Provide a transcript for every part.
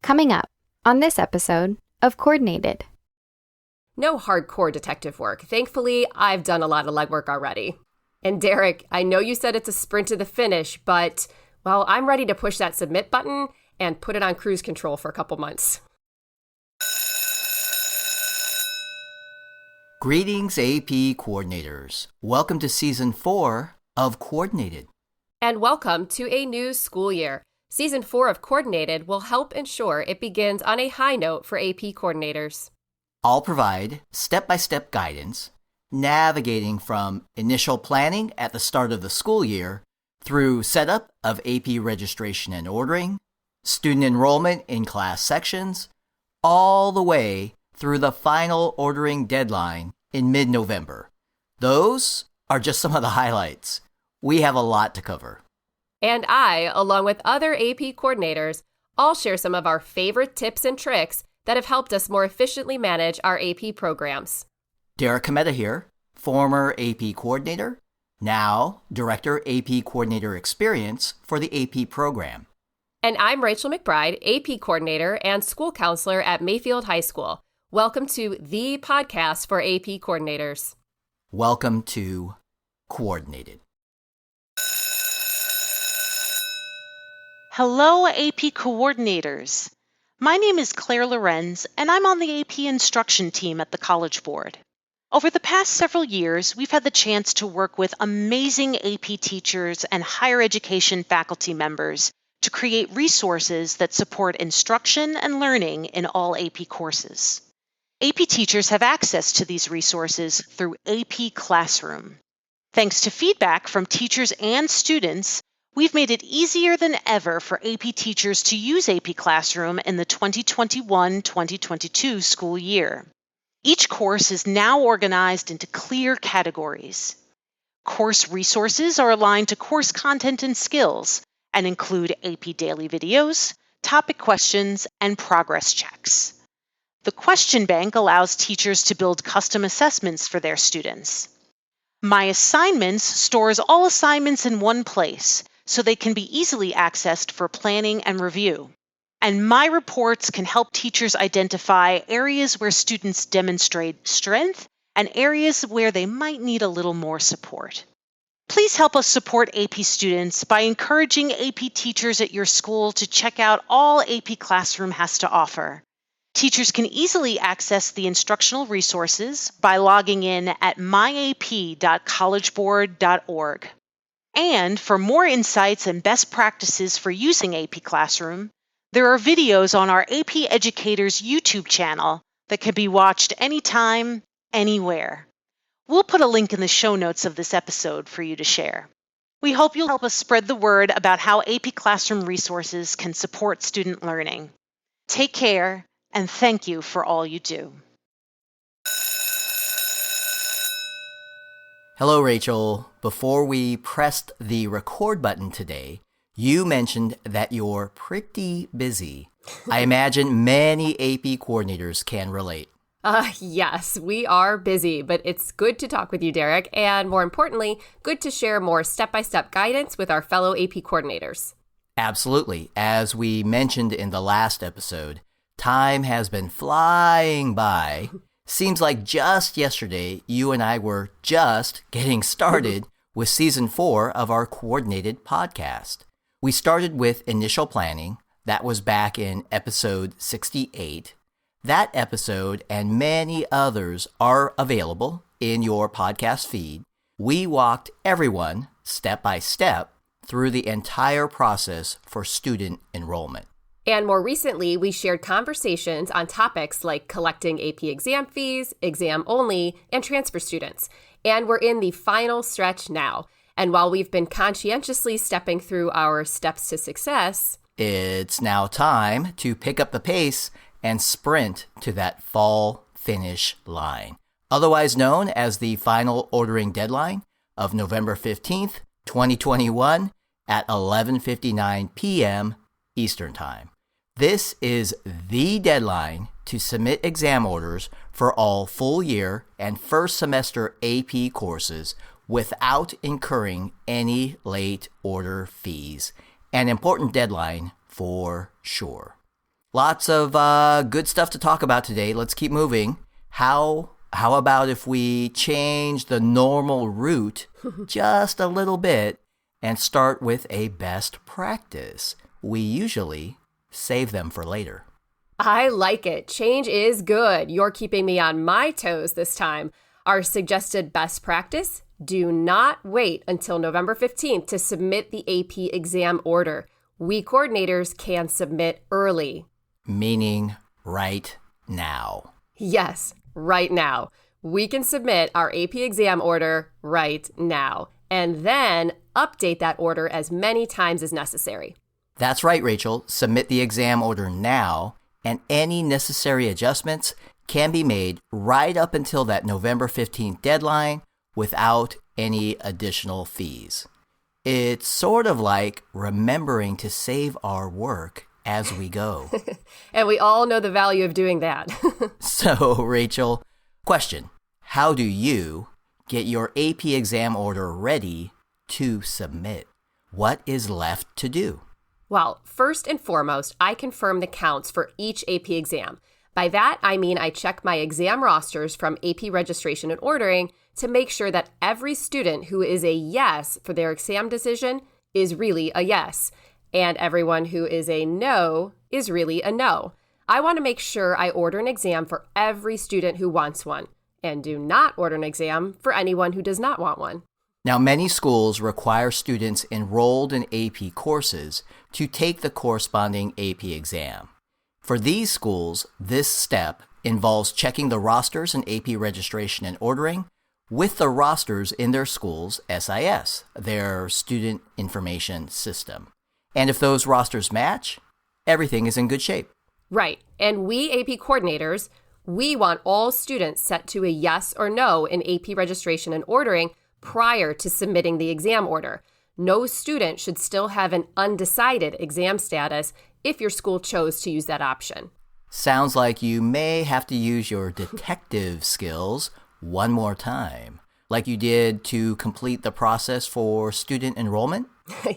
Coming up on this episode of Coordinated. No hardcore detective work. Thankfully, I've done a lot of legwork already. And Derek, I know you said it's a sprint to the finish, but, well, I'm ready to push that submit button and put it on cruise control for a couple months. Greetings, AP coordinators. Welcome to Season 4 of Coordinated. And welcome to a new school year. Season 4 of Coordinated will help ensure it begins on a high note for AP coordinators. I'll provide step-by-step guidance, navigating from initial planning at the start of the school year through setup of AP registration and ordering, student enrollment in class sections, all the way through the final ordering deadline in mid-November. Those are just some of the highlights. We have a lot to cover. And I, along with other AP coordinators, all share some of our favorite tips and tricks that have helped us more efficiently manage our AP programs. Derek Cometa here, former AP coordinator, now Director AP Coordinator Experience for the AP program. And I'm Rachel McBride, AP coordinator and school counselor at Mayfield High School. Welcome to the podcast for AP coordinators. Welcome to Coordinated. Hello, AP coordinators. My name is Claire Lorenz, and I'm on the AP instruction team at the College Board. Over the past several years, we've had the chance to work with amazing AP teachers and higher education faculty members to create resources that support instruction and learning in all AP courses. AP teachers have access to these resources through AP Classroom. Thanks to feedback from teachers and students, we've made it easier than ever for AP teachers to use AP Classroom in the 2021-2022 school year. Each course is now organized into clear categories. Course resources are aligned to course content and skills and include AP daily videos, topic questions, and progress checks. The question bank allows teachers to build custom assessments for their students. My Assignments stores all assignments in one place, so they can be easily accessed for planning and review. And My Reports can help teachers identify areas where students demonstrate strength and areas where they might need a little more support. Please help us support AP students by encouraging AP teachers at your school to check out all AP Classroom has to offer. Teachers can easily access the instructional resources by logging in at myap.collegeboard.org. And for more insights and best practices for using AP Classroom, there are videos on our AP Educators YouTube channel that can be watched anytime, anywhere. We'll put a link in the show notes of this episode for you to share. We hope you'll help us spread the word about how AP Classroom resources can support student learning. Take care, and thank you for all you do. Hello, Rachel. Before we pressed the record button today, you mentioned that you're pretty busy. I imagine many AP coordinators can relate. Yes, we are busy, but it's good to talk with you, Derek, and more importantly, good to share more step-by-step guidance with our fellow AP coordinators. Absolutely. As we mentioned in the last episode, time has been flying by. Seems like just yesterday, you and I were just getting started with Season 4 of our Coordinated podcast. We started with initial planning. That was back in episode 68. That episode and many others are available in your podcast feed. We walked everyone, step by step, through the entire process for student enrollment. And more recently, we shared conversations on topics like collecting AP exam fees, exam only, and transfer students. And we're in the final stretch now. And while we've been conscientiously stepping through our steps to success, it's now time to pick up the pace and sprint to that fall finish line, otherwise known as the final ordering deadline of November 15th, 2021 at 11:59 p.m. Eastern Time. This is the deadline to submit exam orders for all full year and first semester AP courses without incurring any late order fees. An important deadline for sure. Lots of good stuff to talk about today. Let's keep moving. How about if we change the normal route just a little bit and start with a best practice? We usually save them for later. I like it. Change is good. You're keeping me on my toes this time. Our suggested best practice: do not wait until November 15th to submit the AP exam order. We coordinators can submit early. Meaning right now. Yes, right now. We can submit our AP exam order right now and then update that order as many times as necessary. That's right, Rachel. Submit the exam order now, and any necessary adjustments can be made right up until that November 15th deadline without any additional fees. It's sort of like remembering to save our work as we go. And we all know the value of doing that. So, Rachel, question: how do you get your AP exam order ready to submit? What is left to do? Well, first and foremost, I confirm the counts for each AP exam. By that, I mean I check my exam rosters from AP registration and ordering to make sure that every student who is a yes for their exam decision is really a yes, and everyone who is a no is really a no. I want to make sure I order an exam for every student who wants one, and do not order an exam for anyone who does not want one. Now, many schools require students enrolled in AP courses to take the corresponding AP exam. For these schools, this step involves checking the rosters in AP registration and ordering with the rosters in their school's SIS, their Student Information System. And if those rosters match, everything is in good shape. Right. And we AP coordinators, we want all students set to a yes or no in AP registration and ordering prior to submitting the exam order. No student should still have an undecided exam status if your school chose to use that option. Sounds like you may have to use your detective skills one more time, like you did to complete the process for student enrollment?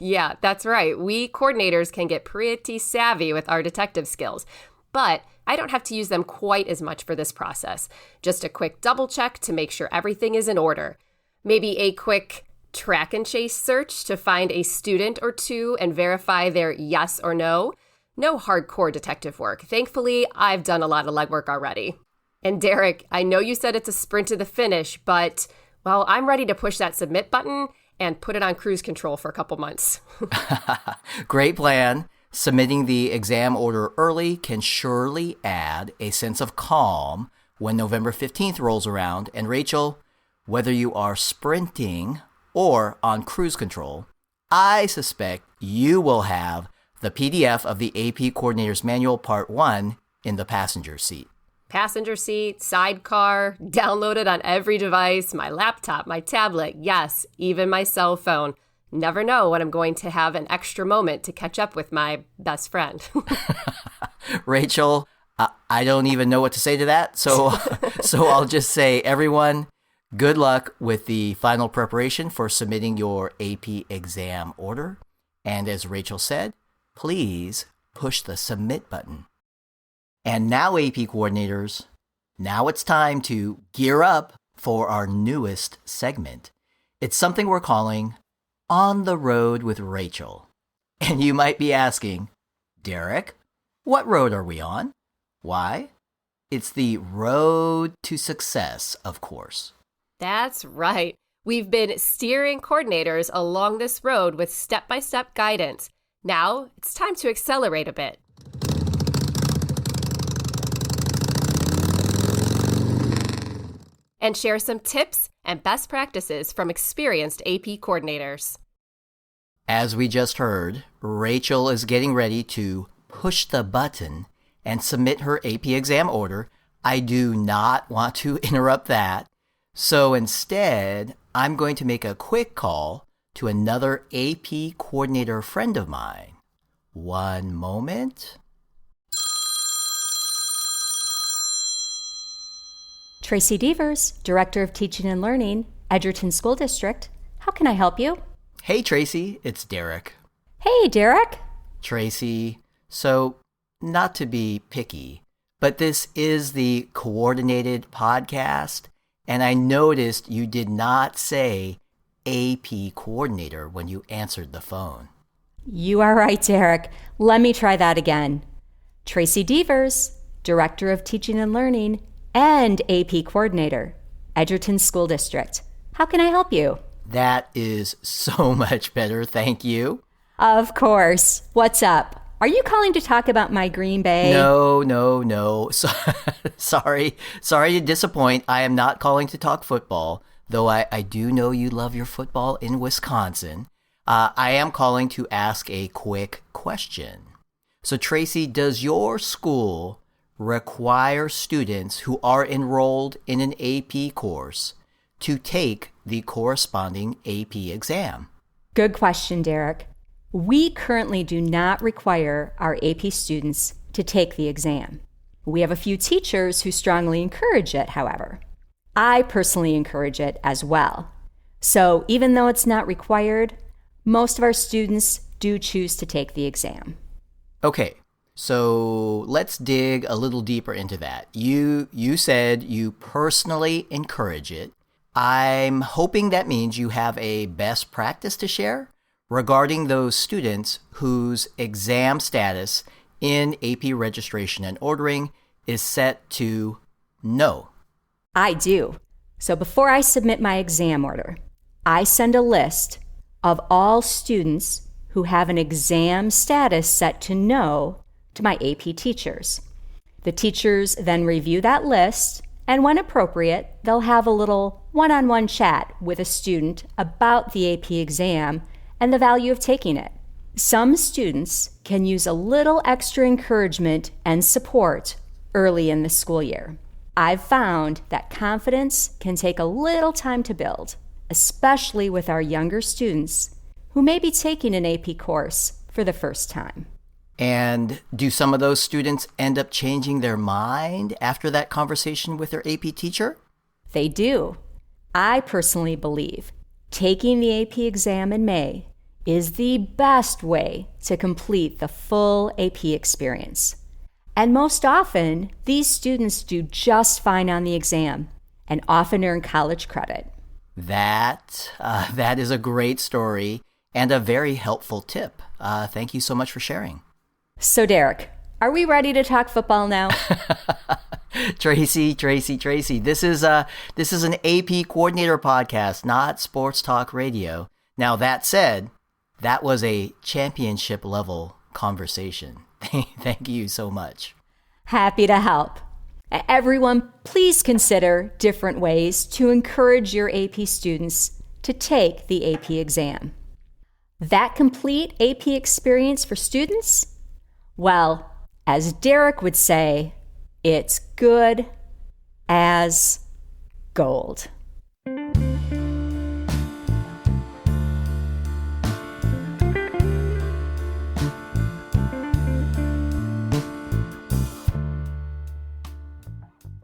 Yeah, that's right. We coordinators can get pretty savvy with our detective skills, but I don't have to use them quite as much for this process. Just a quick double check to make sure everything is in order. Maybe a quick track and chase search to find a student or two and verify their yes or no. No hardcore detective work. Thankfully, I've done a lot of legwork already. And Derek, I know you said it's a sprint to the finish, but, well, I'm ready to push that submit button and put it on cruise control for a couple months. Great plan. Submitting the exam order early can surely add a sense of calm when November 15th rolls around. And Rachel, whether you are sprinting or on cruise control, I suspect you will have the PDF of the AP Coordinator's Manual Part 1 in the passenger seat. Passenger seat, sidecar, downloaded on every device, my laptop, my tablet, yes, even my cell phone. Never know when I'm going to have an extra moment to catch up with my best friend. Rachel, I don't even know what to say to that, so I'll just say, everyone, good luck with the final preparation for submitting your AP exam order. And as Rachel said, please push the submit button. And now, AP coordinators, now it's time to gear up for our newest segment. It's something we're calling On the Road with Rachel. And you might be asking, Derek, what road are we on? Why? It's the road to success, of course. That's right. We've been steering coordinators along this road with step-by-step guidance. Now, it's time to accelerate a bit. And share some tips and best practices from experienced AP coordinators. As we just heard, Rachel is getting ready to push the button and submit her AP exam order. I do not want to interrupt that. So instead, I'm going to make a quick call to another AP coordinator friend of mine. One moment. Tracy Devers, Director of Teaching and Learning, Edgerton School District. How can I help you? Hey, Tracy, it's Derek. Hey, Derek. Tracy, so not to be picky, but this is the coordinated podcast, and I noticed you did not say AP coordinator when you answered the phone. You are right, Derek. Let me try that again. Tracy Devers, Director of Teaching and Learning and AP Coordinator, Edgerton School District. How can I help you? That is so much better, thank you. Of course. What's up? Are you calling to talk about my Green Bay? No. Sorry to disappoint. I am not calling to talk football, though I do know you love your football in Wisconsin. I am calling to ask a quick question. So, Tracy, does your school require students who are enrolled in an AP course to take the corresponding AP exam? Good question, Derek. We currently do not require our AP students to take the exam. We have a few teachers who strongly encourage it, however. I personally encourage it as well. So even though it's not required, most of our students do choose to take the exam. Okay, so let's dig a little deeper into that. You said you personally encourage it. I'm hoping that means you have a best practice to share regarding those students whose exam status in AP registration and ordering is set to no. I do. So before I submit my exam order, I send a list of all students who have an exam status set to no to my AP teachers. The teachers then review that list, and when appropriate, they'll have a little one-on-one chat with a student about the AP exam and the value of taking it. Some students can use a little extra encouragement and support early in the school year. I've found that confidence can take a little time to build, especially with our younger students who may be taking an AP course for the first time. And do some of those students end up changing their mind after that conversation with their AP teacher? They do. I personally believe taking the AP exam in May is the best way to complete the full AP experience. And most often, these students do just fine on the exam and often earn college credit. That is a great story and a very helpful tip. Thank you so much for sharing. So, Derek, are we ready to talk football now? Tracy, this is an AP coordinator podcast, not sports talk radio. Now, that said, that was a championship level conversation. Thank you so much. Happy to help. Everyone, please consider different ways to encourage your AP students to take the AP exam. That complete AP experience for students? Well, as Derek would say, it's good as gold.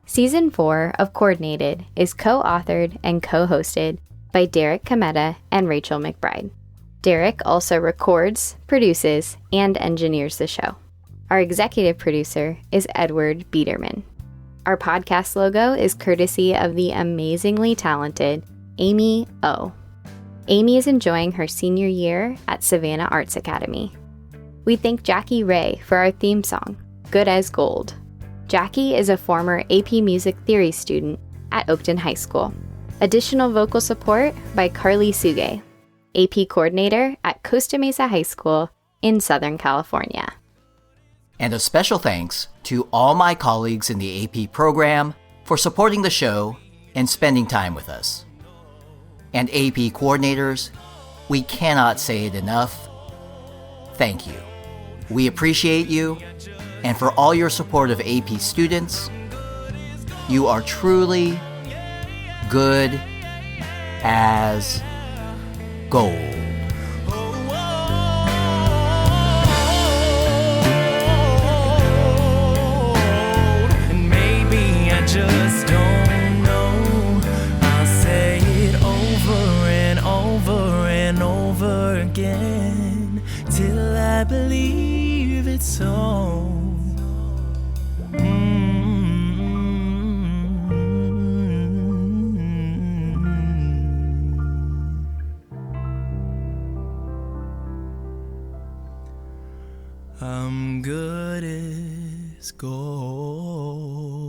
Season 4 of Coordinated is co-authored and co-hosted by Derek Cometa and Rachel McBride. Derek also records, produces, and engineers the show. Our executive producer is Edward Biederman. Our podcast logo is courtesy of the amazingly talented Amy O. Amy is enjoying her senior year at Savannah Arts Academy. We thank Jackie Ray for our theme song, Good as Gold. Jackie is a former AP Music Theory student at Oakton High School. Additional vocal support by Carly Suge, AP Coordinator at Costa Mesa High School in Southern California. And a special thanks to all my colleagues in the AP program for supporting the show and spending time with us. And AP coordinators, we cannot say it enough. Thank you. We appreciate you, and for all your support of AP students, you are truly good as gold. And maybe I just don't know. I'll say it over and over and over again till I believe it's so. I'm good as gold.